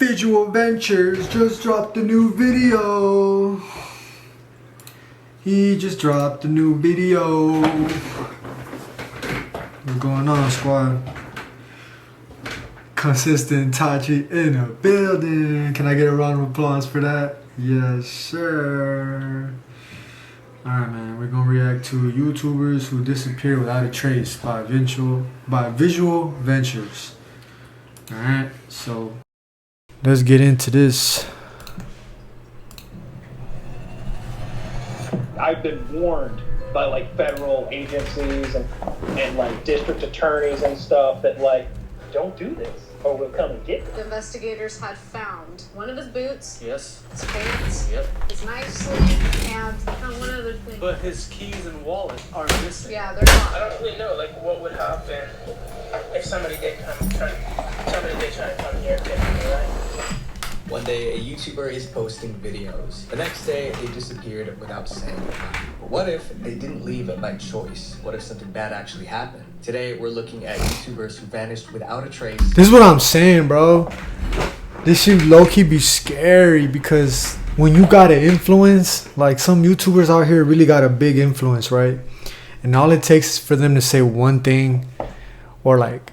Visual Ventures just dropped a new video. He just dropped a new video. What's going on, squad? Consistent Tachi in a building. Can I get a round of applause for that? Yes, sir. Alright, man. We're gonna react to YouTubers who disappear without a trace by Visual Ventures. Alright, so let's get into this. I've been warned by like federal agencies and like district attorneys and stuff that like, don't do this or we'll come and get you. The investigators had found one of his boots. Yes. His pants. Yep. His knife sleeve, and they found one other thing. But his keys and wallet are missing. Yeah, they're not. I don't really know like what would happen if somebody did try to come here and get me, right? One day, a YouTuber is posting videos. The next day, they disappeared without saying goodbye. But what if they didn't leave by choice? What if something bad actually happened? Today, we're looking at YouTubers who vanished without a trace. This is what I'm saying, bro. This should low-key be scary because when you got an influence, like some YouTubers out here really got a big influence, right? And all it takes is for them to say one thing or like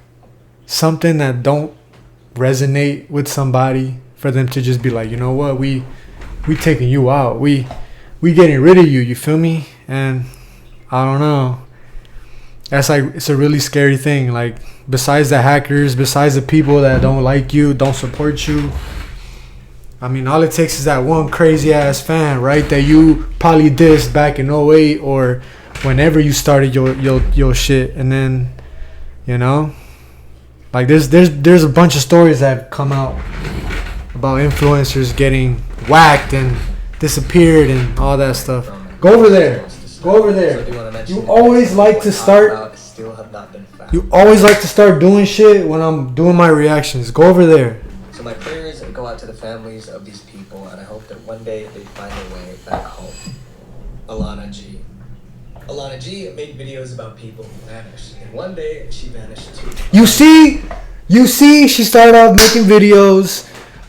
something that don't resonate with somebody for them to just be like, you know what, we taking you out, we getting rid of you, you feel me? And I don't know, that's like, it's a really scary thing. Like, besides the hackers, besides the people that don't like you, don't support you, I mean, all it takes is that one crazy ass fan, right, that you probably dissed back in 08 or whenever you started your shit. And then, you know, like there's a bunch of stories that have come out about influencers getting whacked and disappeared and all that stuff. Go over there. Go over there. You always like to start. You always like to start doing shit when I'm doing my reactions. Go over there. So my prayers go out to the families of these people, and I hope that one day they find their way back home. Alana G. Alana G made videos about people who vanished, and one day she vanished too. You see, she started off making videos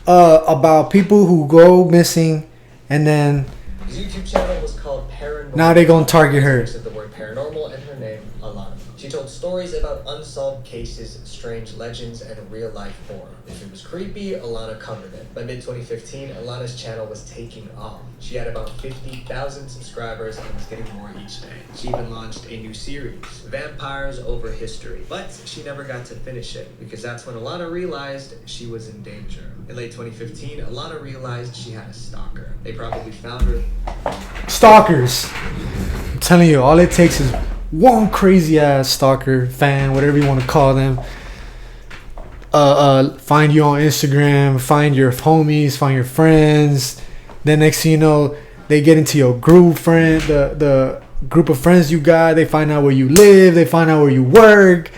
about people who go missing, and then his YouTube channel was called Paranormal. Now they gonna target her. The word paranormal and her name, Alana. She told stories about unsolved cases, strange legends, and real life horror. If it was creepy, Alana covered it. By mid-2015, Alana's channel was taking off. She had about 50,000 subscribers and was getting more each day. She even launched a new series, Vampires Over History. But she never got to finish it, because that's when Alana realized she was in danger. In late 2015, Alana realized she had a stalker. They probably found her. Stalkers. I'm telling you, all it takes is one crazy ass stalker, fan, whatever you want to call them. Find you on Instagram, find your homies, find your friends. Then next thing you know, they get into your group friend, the group of friends you got. They find out where you live. They find out where you work.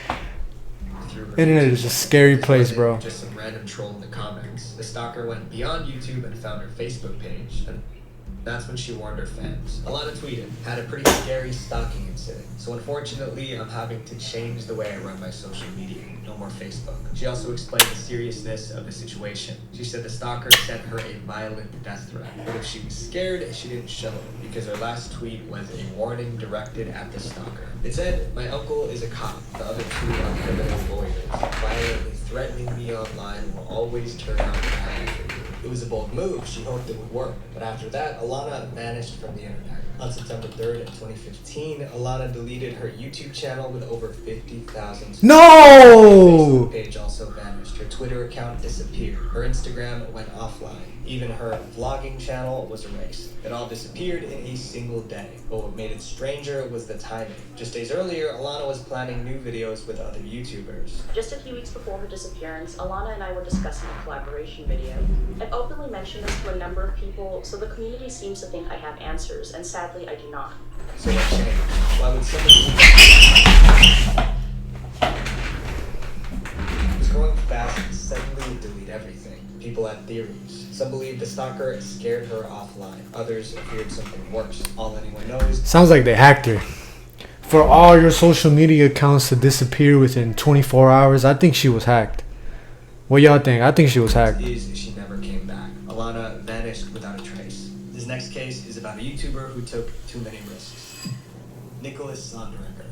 Internet is a scary place, bro. Just some random troll in the comments. The stalker went beyond YouTube and found her Facebook page, and that's when she warned her fans. Alana tweeted, had a pretty scary stalking incident. So unfortunately, I'm having to change the way I run my social media. No more Facebook. She also explained the seriousness of the situation. She said the stalker sent her a violent death threat. But if she was scared, she didn't show it, because her last tweet was a warning directed at the stalker. It said, my uncle is a cop. The other two are criminal lawyers. Violently threatening me online will always turn out badly for you. It was a bold move. She hoped it would work. But after that, Alana vanished from the internet. On September 3rd, 2015, Alana deleted her YouTube channel with over 50,000 No! Her Facebook page also vanished. Her Twitter account disappeared. Her Instagram went offline. Even her vlogging channel was erased. It all disappeared in a single day. But what made it stranger was the timing. Just days earlier, Alana was planning new videos with other YouTubers. Just a few weeks before her disappearance, Alana and I were discussing a collaboration video. I've openly mentioned this to a number of people, so the community seems to think I have answers, and sadly, I do not. So what changed? Why would somebody was growing fast and suddenly delete everything? People had theories. Some believed the stalker scared her offline. Others feared something worse. All anyone knows. Sounds like they hacked her. For all your social media accounts to disappear within 24 hours, I think she was hacked. What y'all think? I think she was hacked. Is she Alana vanished without a trace. This next case is about a YouTuber who took too many risks. Nicholas Sonderegger.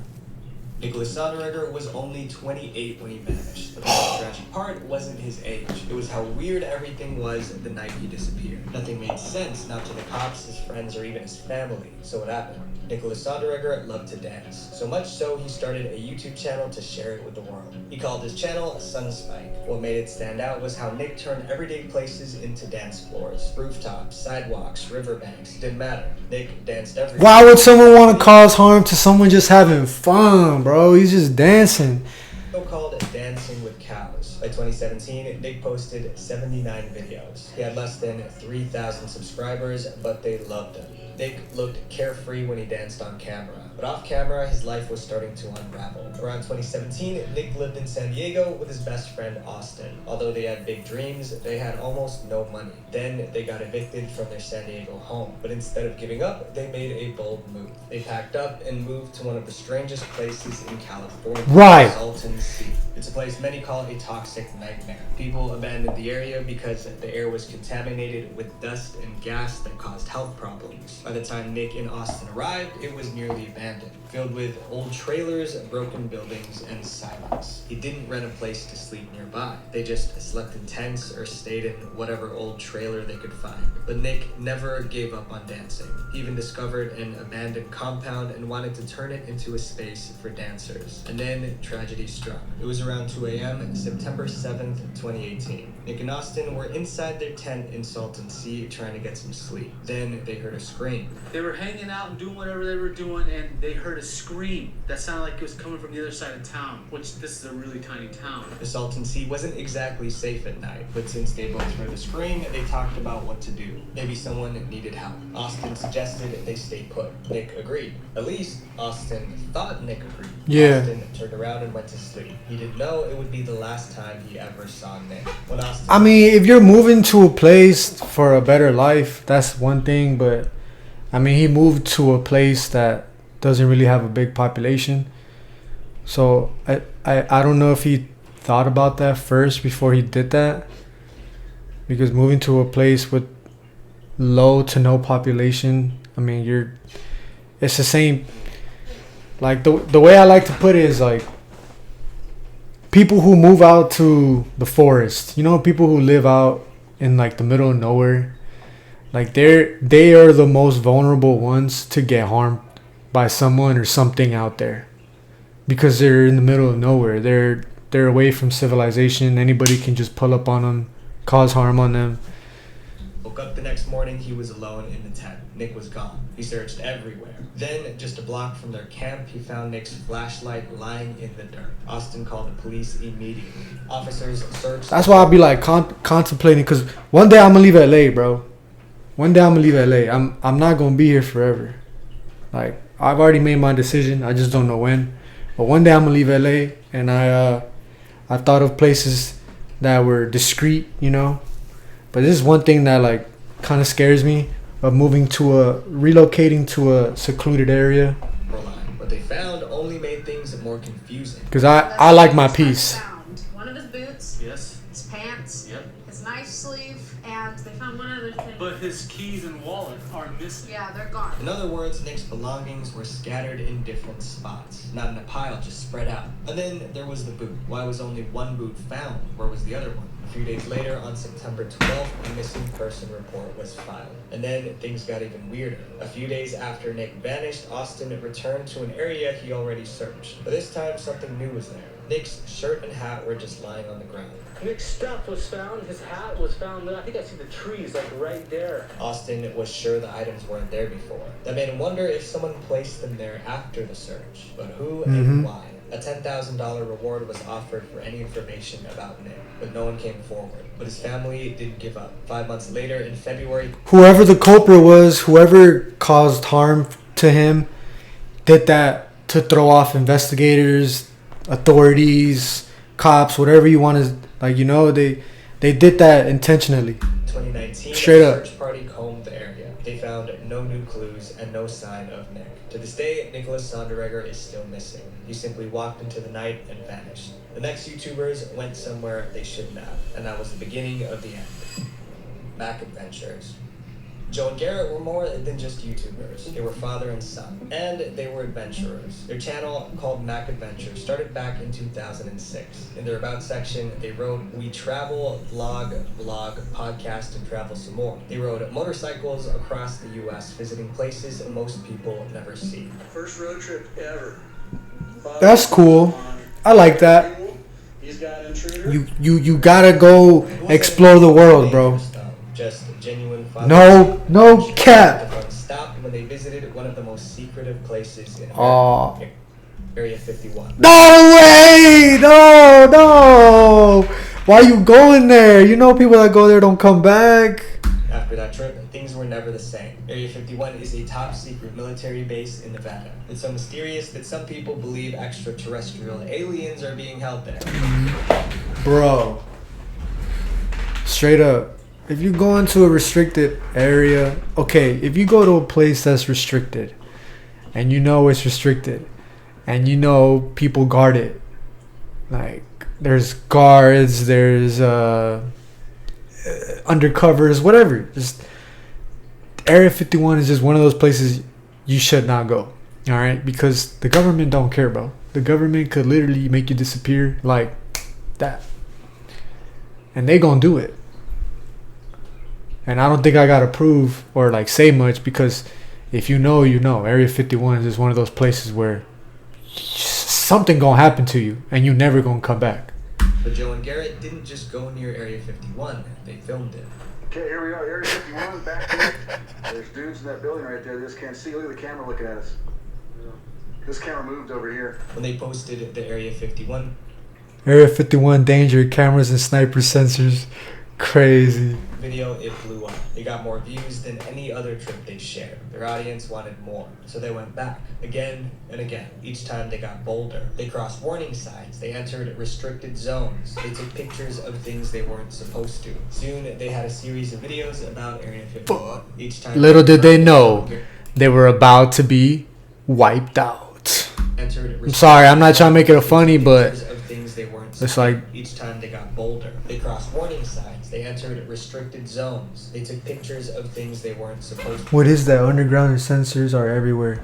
Nicholas Sonderegger was only 28 when he vanished. But the most tragic part wasn't his age. It was how weird everything was the night he disappeared. Nothing made sense, not to the cops, his friends, or even his family. So what happened? Nicholas Sonderegger loved to dance. So much so, he started a YouTube channel to share it with the world. He called his channel Sunspike. What made it stand out was how Nick turned everyday places into dance floors. Rooftops, sidewalks, riverbanks, didn't matter. Nick danced everywhere. Why would someone want to cause harm to someone just having fun, bro? He's just dancing. So-called Dancing with Cows. By 2017, Nick posted 79 videos. He had less than 3,000 subscribers, but they loved him. Nick looked carefree when he danced on camera, but off camera, his life was starting to unravel. Around 2017, Nick lived in San Diego with his best friend Austin. Although they had big dreams, they had almost no money. Then they got evicted from their San Diego home, but instead of giving up, they made a bold move. They packed up and moved to one of the strangest places in California, Right. Salton Sea. It's a place many call a toxic nightmare. People abandoned the area because the air was contaminated with dust and gas that caused health problems. By the time Nick and Austin arrived, it was nearly abandoned, filled with old trailers, broken buildings, and silence. He didn't rent a place to sleep nearby. They just slept in tents or stayed in whatever old trailer they could find. But Nick never gave up on dancing. He even discovered an abandoned compound and wanted to turn it into a space for dancers. And then tragedy struck. It was around 2 a.m., September 7th, 2018. Nick and Austin were inside their tent in Salton Sea trying to get some sleep. Then they heard a scream. They were hanging out and doing whatever they were doing, and they heard a scream that sounded like it was coming from the other side of town, which this is a really tiny town. The Salton Sea wasn't exactly safe at night, but since they both heard the scream, they talked about what to do. Maybe someone needed help. Austin suggested they stay put. Nick agreed. At least, Austin thought Nick agreed. Yeah. Austin turned around and went to sleep. He didn't know it would be the last time he ever saw Nick. When Austin... I mean, if you're moving to a place for a better life, that's one thing, but I mean, he moved to a place that doesn't really have a big population. So I don't know if he thought about that first before he did that. Because moving to a place with low to no population, I mean, it's the same. Like the way I like to put it is like people who move out to the forest, you know, people who live out in like the middle of nowhere, like they are the most vulnerable ones to get harmed by someone or something out there, because they're in the middle of nowhere. They're away from civilization. Anybody can just pull up on them, cause harm on them. Woke up the next morning, he was alone in the tent. Nick was gone. He searched everywhere. Then, just a block from their camp, he found Nick's flashlight lying in the dirt. Austin called the police immediately. Officers searched... That's why I'll be like contemplating, because one day I'm gonna leave LA, bro. One day I'm gonna leave LA. I'm not gonna be here forever. Like, I've already made my decision. I just don't know when. But one day I'm gonna leave LA, and I thought of places that were discreet, you know. But this is one thing that like kind of scares me, of relocating to a secluded area. What they found only made things more confusing. Because I like my peace. Found one of his boots, Yes. his pants, Yep. his knife sleeve, and they found one other thing. But his keys and wallet are missing. Yeah, they're gone. In other words, Nick's belongings were scattered in different spots, not in a pile, just spread out. And then there was the boot. Why was only one boot found? Where was the other one? A few days later, on September 12th, a missing person report was filed. And then things got even weirder. A few days after Nick vanished, Austin returned to an area he already searched. But this time, something new was there. Nick's shirt and hat were just lying on the ground. Nick's stuff was found, his hat was found, I think I see the trees like right there. Austin was sure the items weren't there before. That made him wonder if someone placed them there after the search. But who and why? A $10,000 reward was offered for any information about Nick, but no one came forward. But his family didn't give up. 5 months later, in February, Whoever the culprit was, whoever caused harm to him, did that to throw off investigators, authorities, cops, whatever you want to, like, you know, they did that intentionally. 2019, Straight a up. search party combed the area. They found no new clues and no sign of Nick. To this day, Nicholas Sonderegger is still missing. He simply walked into the night and vanished. The next YouTubers went somewhere they shouldn't have, and that was the beginning of the end. Mac Adventures. Joe and Garrett were more than just YouTubers. They were father and son, and they were adventurers. Their channel, called Mac Adventures, started back in 2006. In their About section, they wrote, "We travel, vlog, podcast, and travel some more." They rode motorcycles across the US, visiting places most people never see. First road trip ever. That's cool. I like that. He's got Intruder. You gotta go explore the world, bro. Just genuine fun. No cap. Stopped when they visited one of the most secretive places in Aw. America, Area 51. No way! No! Why you going there? You know people that go there don't come back. After that trip, things were never the same. Area 51 is a top secret military base in Nevada. It's so mysterious that some people believe extraterrestrial aliens are being held there. Bro. Straight up. If you go into a restricted area, okay, if you go to a place that's restricted, and you know it's restricted, and you know people guard it, like there's guards, there's undercovers, whatever. Just Area 51 is just one of those places you should not go. All right, because the government don't care, bro. The government could literally make you disappear like that, and they gonna do it. And I don't think I gotta prove or like say much, because if you know, you know. Area 51 is just one of those places where something gonna happen to you and you never gonna come back. But Joe and Garrett didn't just go near Area 51, they filmed it. Okay, here we are, Area 51, back here. There's dudes in that building right there. They just can't see. Look at the camera looking at us. This camera moved over here. When they posted the Area 51 Area 51 danger, cameras and sniper sensors. Crazy. video, it blew up. It got more views than any other trip they shared. Their audience wanted more, so they went back again and again. Each time they got bolder. They crossed warning signs. They entered restricted zones. They took pictures of things they weren't supposed to. Soon, they had a series of videos about Area 51. Each time, little did they know, they were about to be wiped out. I'm sorry, I'm not trying to make it a funny, but it's like each time they got bolder. They crossed warning signs. They entered restricted zones. They took pictures of things they weren't supposed to. What is that? Underground sensors are everywhere.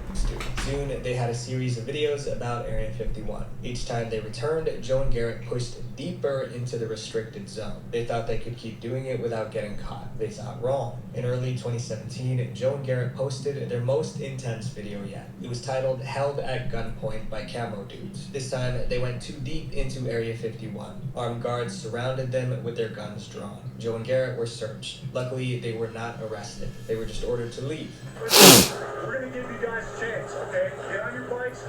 Soon, they had a series of videos about Area 51. Each time they returned, Joe and Garrett pushed deeper into the restricted zone. They thought they could keep doing it without getting caught. They thought wrong. In early 2017, Joe and Garrett posted their most intense video yet. It was titled Held at Gunpoint by Camo Dudes. This time, they went too deep into Area 51. Armed guards surrounded them with their guns drawn. Joe and Garrett were searched. Luckily, they were not arrested. They were just ordered to leave. We're gonna give you guys a chance, okay? Get on your bikes.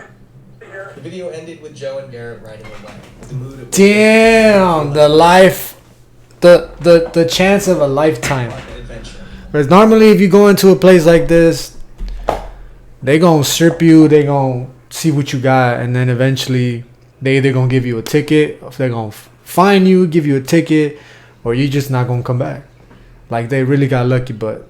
The video ended with Joe and Garrett riding away. The mood of Damn, the life, the chance of a lifetime. adventure. Because normally, if you go into a place like this, they gonna strip you. They gonna see what you got, and then eventually, they either gonna give you a ticket, or they're gonna fine you, give you a ticket, or you just not gonna come back. Like they really got lucky, but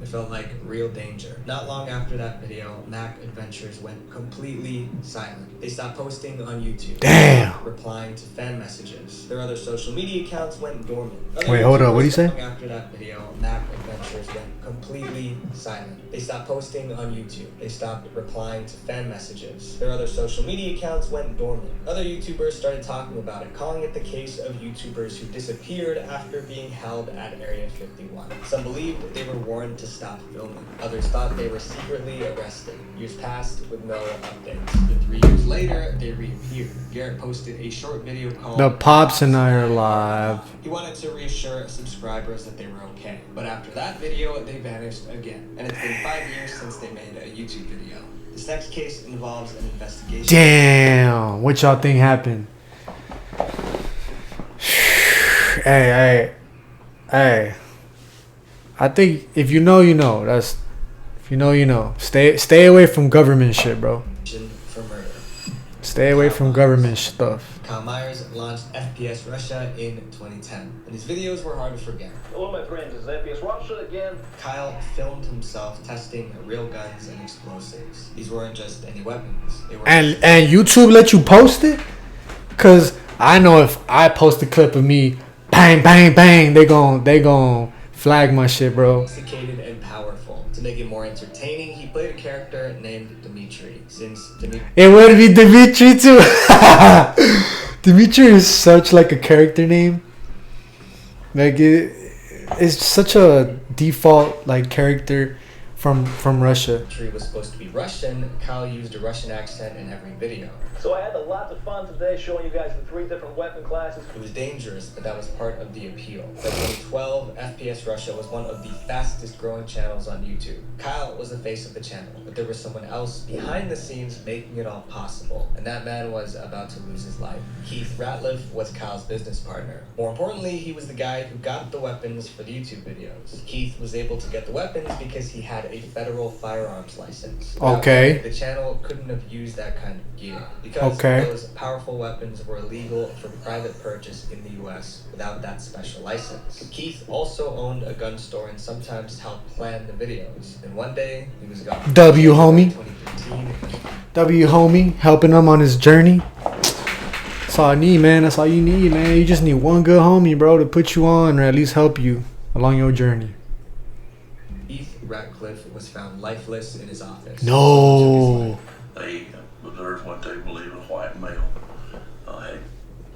It felt like real danger. Not long after that video, Mac Adventures went completely silent. They stopped posting on YouTube. Damn. Replying to fan messages. Their other social media accounts went dormant. Wait, hold up, what do you say? Long after that video, Mac Adventures went completely silent. They stopped posting on YouTube. They stopped replying to fan messages. Their other social media accounts went dormant. Other YouTubers started talking about it, calling it the case of YouTubers who disappeared after being held at Area 51. Some believed they were warned to stop filming. Others thought they were secretly arrested. Years passed with no updates. Then 3 years later, they reappeared. Garrett posted a short video called the Pops and I are live. He wanted to reassure subscribers that they were okay. But after that video, they vanished again. And it's been 5 years since they made a YouTube video. This next case involves an investigation. Damn, what y'all think happened? Hey. I think if you know, you know. That's if you know, you know. Stay away from government shit, bro. For murder. Stay away from government stuff. Kyle Myers launched FPS Russia in 2010, and his videos were hard to forget. Hello, my friends. It's FPS Russia again. Kyle filmed himself testing real guns and explosives. These weren't just any weapons. They were And YouTube let you post it? Cause I know if I post a clip of me, bang, bang, bang, they gon' flag my shit, bro. Sophisticated and powerful. To make it more entertaining, he played a character named Dimitri. It would be Dimitri too. Dimitri is such like a character name. Like it's such a default like character from Russia. Dimitri was supposed to be Russian. Kyle used a Russian accent in every video. So I had a lot of fun today showing you guys the 3 different weapon classes. It was dangerous, but that was part of the appeal. By 2012, FPS Russia was one of the fastest growing channels on YouTube. Kyle was the face of the channel, but there was someone else behind the scenes making it all possible, and that man was about to lose his life. Keith Ratliff was Kyle's business partner. More importantly, he was the guy who got the weapons for the YouTube videos. Keith was able to get the weapons because he had a federal firearms license. Okay. The channel couldn't have used that kind of gear because those powerful weapons were illegal for private purchase in the US without that special license. Keith also owned a gun store and sometimes helped plan the videos. And one day, he was gone. W homie. W homie, helping him on his journey. That's all I need, man. That's all you need, man. You just need one good homie, bro, to put you on or at least help you along your journey. Keith Ratcliffe was found lifeless in his office. No. They observed what they believe a white male had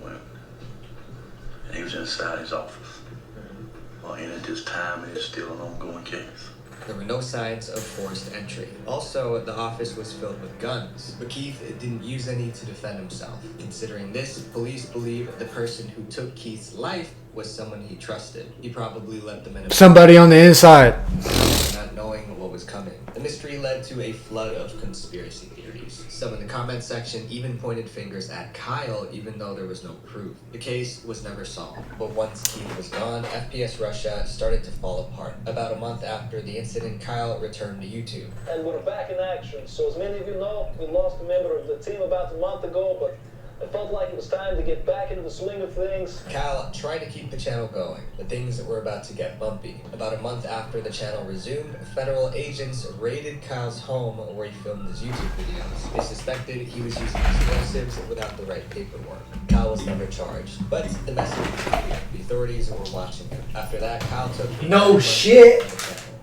went, and he was inside his office. And at this time, it is still an ongoing case. There were no signs of forced entry. Also, the office was filled with guns, but Keith didn't use any to defend himself. Considering this, police believe the person who took Keith's life was someone he trusted. He probably let them in. Somebody on the inside. Not knowing what was coming. The mystery led to a flood of conspiracy theories. Some in the comment section even pointed fingers at Kyle, even though there was no proof. The case was never solved. But once Keith was gone, FPS Russia started to fall apart. About a month after the incident, Kyle returned to YouTube. And we're back in action. So as many of you know, we lost a member of the team about a month ago, but I felt like it was time to get back into the swing of things. Kyle tried to keep the channel going, but things were about to get bumpy. About a month after the channel resumed, federal agents raided Kyle's home where he filmed his YouTube videos. They suspected he was using explosives without the right paperwork. Kyle was never charged, but the message was clear. The authorities were watching him. After that, Kyle took No shit.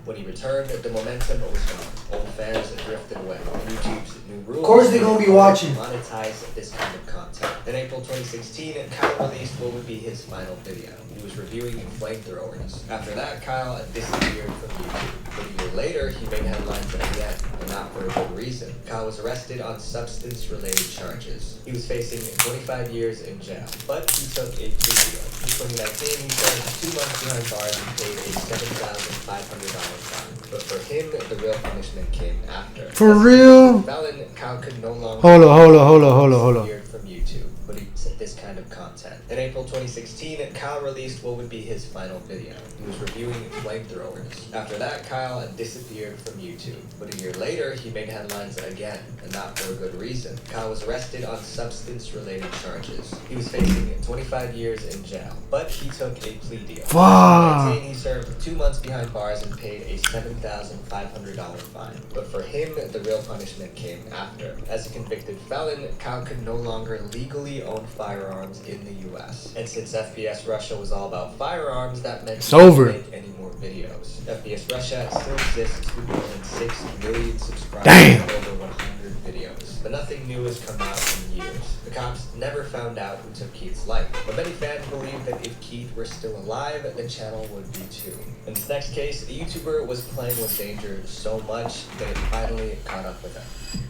When he returned, the momentum was gone. Old fans drifted away. YouTube's new rules. Of course they're gonna be watching. Monetize this kind of content. In April 2016, Kyle released what would be his final video. He was reviewing flamethrowers. After that, Kyle disappeared from YouTube. But a year later, he made headlines again, and not for a good reason. Kyle was arrested on substance-related charges. He was facing 25 years in jail, but he took a plea deal. In 2019, he served 2 months behind bars and paid a $7,500 fine. But for him, the real punishment came after. For real? Felon, Kyle could no longer Hold on. from YouTube, but he said this kind of content. In April 2016, Kyle released what would be his final video. He was reviewing flamethrowers. After that, Kyle disappeared from YouTube. But a year later, he made headlines again, and not for a good reason. Kyle was arrested on substance-related charges. He was facing 25 years in jail, but he took a plea deal. Fuck. In 2019, he served 2 months behind bars and paid a $7,500 fine. But for him, the real punishment came after. As a convicted felon, Kyle could no longer legally own firearms in the US. And since FPS Russia was all about firearms, that meant it's he couldn't over. make any more videos. FPS Russia still exists with more than 6 million subscribers Damn. and over 100 videos. But nothing new has come out in years. The cops never found out who took Keith's life. But many fans believe that if Keith were still alive, the channel would be too. In this next case, the YouTuber was playing with danger so much that it finally caught up with him.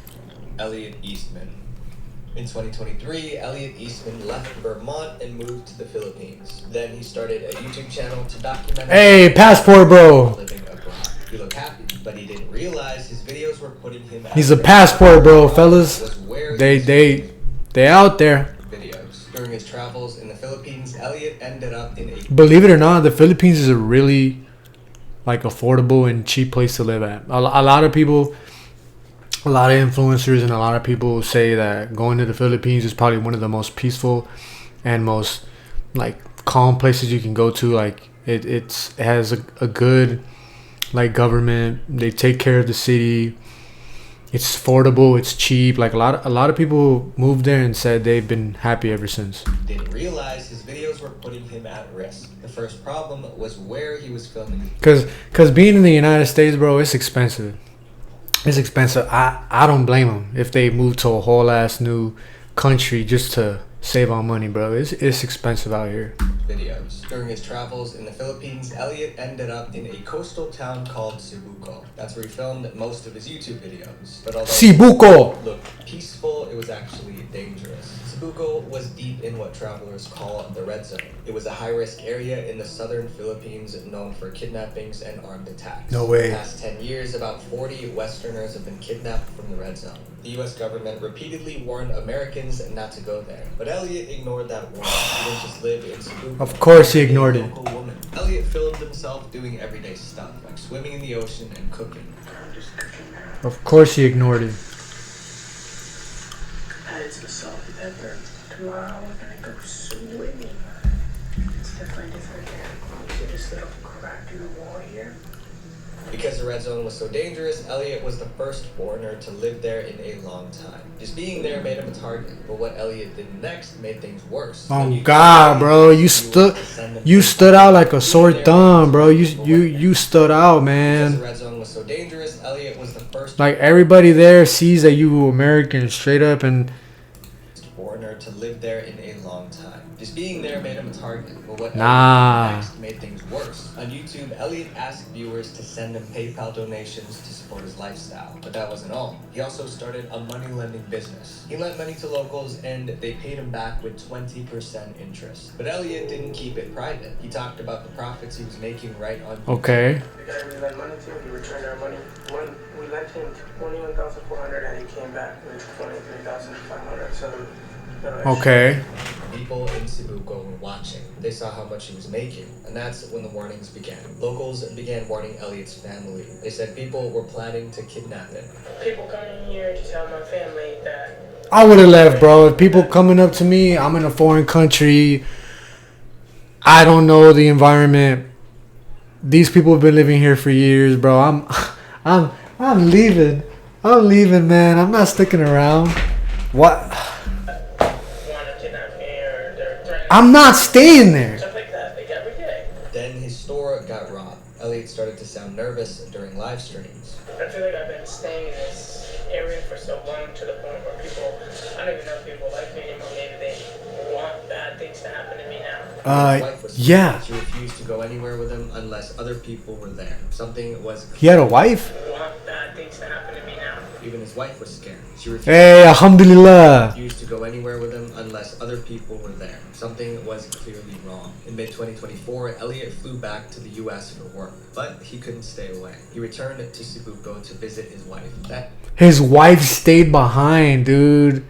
Elliot Eastman. In 2023, Elliot Eastman left Vermont and moved to the Philippines. Then he started a YouTube channel to document Hey, passport, bro. living abroad. He looked happy, but he didn't realize his videos were putting him at He's a risk. passport, bro, fellas. Was where he They out there. videos. During his travels in the Philippines, Elliot ended up in a Believe it or not, the Philippines is a really like affordable and cheap place to live at. A lot of people, a lot of influencers and a lot of people say that going to the Philippines is probably one of the most peaceful and most like calm places you can go to. Like it has a good like government. They take care of the city. It's affordable. It's cheap. Like a lot of people moved there and said they've been happy ever since. Didn't realize his videos were putting him at risk. The first problem was where he was filming. Cause being in the United States, bro, it's expensive. It's expensive. I don't blame them if they move to a whole ass new country just to save on money, bro. It's expensive out here. Videos. During his travels in the Philippines, Elliot ended up in a coastal town called Cebuco. That's where he filmed most of his YouTube videos. But although Cebuco it looked peaceful, it was actually dangerous. Cebuco was deep in what travelers call the red zone. It was a high-risk area in the southern Philippines known for kidnappings and armed attacks. No way. In the past 10 years, about 40 Westerners have been kidnapped from the red zone. The U.S. government repeatedly warned Americans not to go there. But Elliot ignored that warning. He didn't just live in Cebuco. Of course he ignored it. Elliot filmed himself doing everyday stuff, like swimming in the ocean and cooking. Of course he ignored it. Headed to the salt and pepper. Tomorrow we're gonna go swimming. It's definitely different here. See this little crack in the wall here? Because the red zone was so dangerous, Elliot was the first foreigner to live there in a long time. Just being there made him a target, but what Elliot did next made things worse. Oh God, bro, you stood out like a sore thumb, bro. You stood out, man. Because the red zone was so dangerous, Elliot was the first Like everybody there sees that you American straight up, and foreigner to live there in a long time. Just being there made him a target, but what Nah. Elliot did next made things worse. On YouTube, Elliot asked viewers to send him PayPal donations to support his lifestyle. But that wasn't all. He also started a money lending business. He lent money to locals and they paid him back with 20% interest. But Elliot didn't keep it private. He talked about the profits he was making right on YouTube. okay. The guy we lent money to, he returned our money. We lent him $21,400 and he came back with $23,500. So, Okay. People in Cebuco were watching. They saw how much he was making, and that's when the warnings began. Locals began warning Elliot's family. They said people were planning to kidnap him. people coming here to tell my family that I would have left, bro. If people coming up to me, I'm in a foreign country. I don't know the environment. These people have been living here for years, bro. I'm leaving. I'm leaving, man. I'm not sticking around. What? I'm not staying there. stuff like that, like every day. Then his store got robbed. Elliot started to sound nervous during live streams. I feel like I've been staying in this area for so long to the point where people, I don't even know if people like me anymore. Maybe they want bad things to happen to me now. His wife was Yeah. She refused to go anywhere with him unless other people were there. Something was. He had a wife? Want bad things to happen to me now. Even his wife was scared. She refused. Hey, alhamdulillah. Refused to go anywhere with him unless other people were there. Something was clearly wrong. In mid-2024, Elliot flew back to the U.S. for work, but he couldn't stay away. He returned to Cebuco to visit his wife. His wife stayed behind, dude.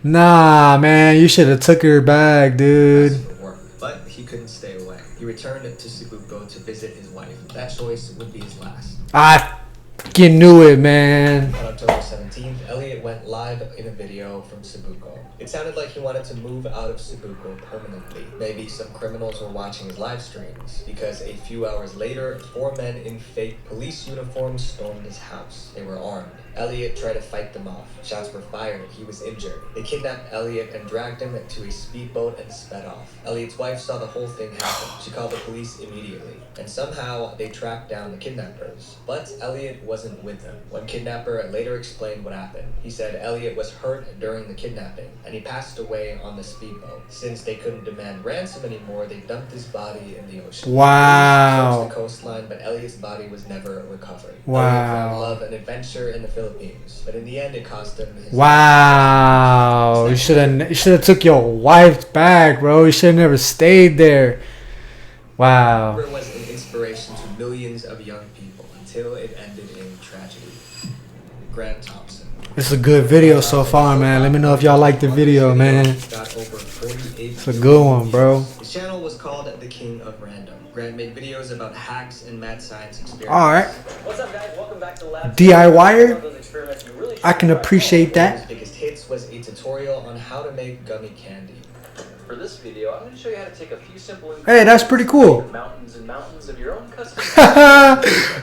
Nah, man, you should have took her back, dude. For work, but he couldn't stay away. He returned to Cebuco to visit his wife. That choice would be his last. I fucking knew it, man. On October 17th, Elliot went live in a video from Cebuco. It sounded like he wanted to move out of Cebuco permanently. Maybe some criminals were watching his live streams, because a few hours later, 4 men in fake police uniforms stormed his house. They were armed. Elliot tried to fight them off. Shots were fired. He was injured. They kidnapped Elliot and dragged him to a speedboat and sped off. Elliot's wife saw the whole thing happen. She called the police immediately. And somehow, they tracked down the kidnappers. But Elliot wasn't with them. One kidnapper later explained what happened. He said Elliot was hurt during the kidnapping, and he passed away on the speedboat. Since they couldn't demand ransom anymore, they dumped his body in the ocean. Wow. The coastline, but Elliot's body was never recovered. Wow. Elliot found love and adventure in the Philippines, but in the end, it cost him his Wow. You should have took your wife back, bro. You should have never stayed there. Wow. It was an inspiration to millions of young people until it ended in tragedy. Grant Thompson. It's a good video so far, man. Let me know if y'all like the video, man. It's a good one, bro. His channel was called The King of Random. Grant made videos about hacks and mad science experiments. Alright. What's up, guys? Welcome back to Lab. DIYer? I can appreciate that. His biggest hits was a tutorial on how to make gummy candy. For this video, I'm going to show you how to take a few simple Hey, that's pretty cool. mountains and mountains of your own custom.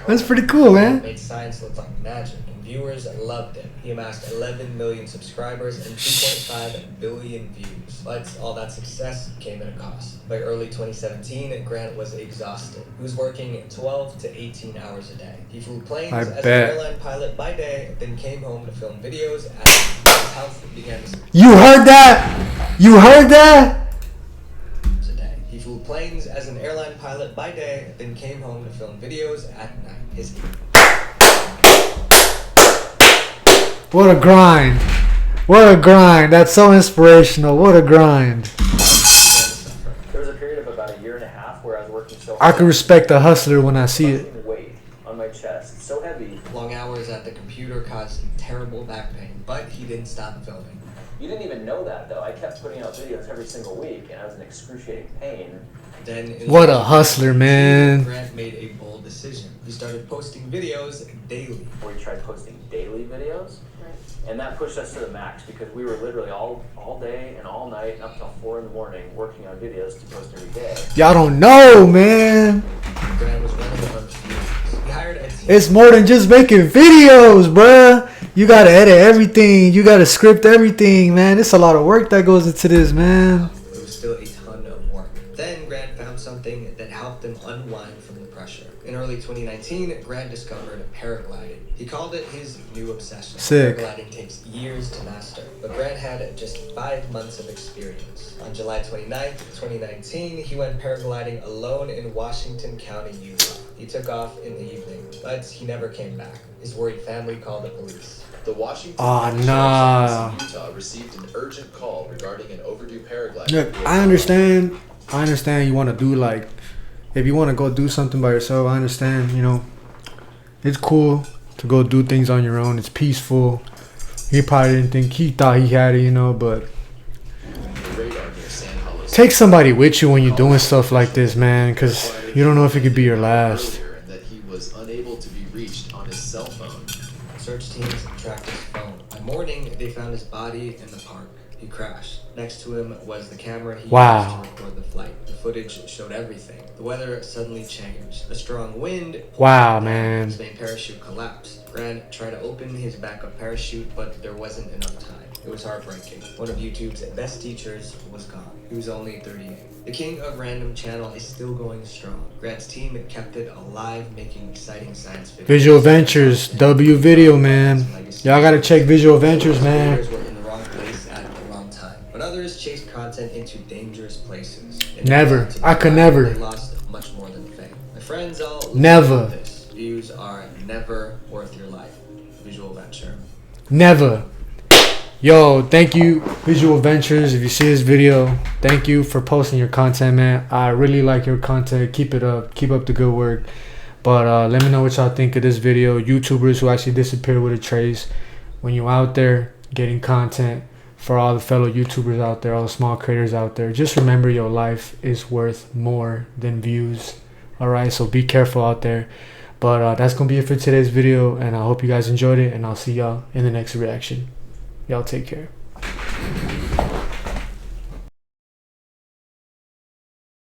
That's pretty cool, man. Made science look like magic. Viewers loved him. He amassed 11 million subscribers and 2.5 billion views. But all that success came at a cost. By early 2017, Grant was exhausted. He was working 12 to 18 hours a day. He flew planes as an airline pilot by day, then came home to film videos as his health began to... You heard that? You heard that? He flew planes as an airline pilot by day, then came home to film videos at night. What a grind. What a grind. That's so inspirational. What a grind. There was a period of about a year and a half where I was working so hard. I can respect a hustler when I see it. Weight on my chest, so heavy. Long hours at the computer caused terrible back pain, but he didn't stop filming. You didn't even know that, though. I kept putting out videos every single week, and I was in excruciating pain. Then, what a hustler, man. Grant made a bold decision. He started posting videos daily. We tried posting daily videos, and that pushed us to the max because we were literally all day and all night up till 4 in the morning working on videos to post every day. Y'all don't know, man. Grant was running on fumes. He hired a team. It's more than just making videos, bruh. You gotta edit everything. You gotta script everything, man. It's a lot of work that goes into this, man. It was still a ton of work. Then Grant found something that helped him unwind from the pressure. In early 2019, Grant discovered paragliding. He called it his new obsession. Sick. Paragliding takes years to master, but Grant had just 5 months of experience. On July 29th, 2019, he went paragliding alone in Washington County, Utah. He took off in the evening, but he never came back. His worried family called the police. The Washington Utah received an urgent call regarding an overdue paragliding. Look, I understand you want to do, like, if you want to go do something by yourself, I understand, you know. It's cool to go do things on your own. It's peaceful. He probably didn't think, he thought he had it, you know, but take somebody with you when you're doing stuff like this, man, because you don't know if it could be your last. That he was unable to be reached on his cell phone. Search teams tracked his phone. By morning, they found his body in the park. He crashed. Next to him was the camera he used to record the flight. The footage showed everything. The weather suddenly changed. A strong wind. Wow, man. His main parachute collapsed. Grant tried to open his backup parachute, but there wasn't enough time. It was heartbreaking. One of YouTube's best teachers was gone. He was only 38. The king of random channel is still going strong. Grant's team kept it alive, making exciting science videos. Visual Ventures, W Video, man. Y'all gotta check Visual Ventures, man. Were in the wrong place at the wrong time, but others chased content into dangerous places. Never. I could never. They lost much more than fame. My friends all never. This. Views are never worth your life. Visual Venture. Never. Yo, thank you, Visual Ventures. If you see this video, thank you for posting your content, man. I really like your content. Keep it up. Keep up the good work. But let me know what y'all think of this video. YouTubers who actually disappear with a trace. When you're out there getting content, for all the fellow YouTubers out there, all the small creators out there, just remember your life is worth more than views. Alright, so be careful out there. But that's going to be it for today's video. And I hope you guys enjoyed it. And I'll see y'all in the next reaction. Y'all take care.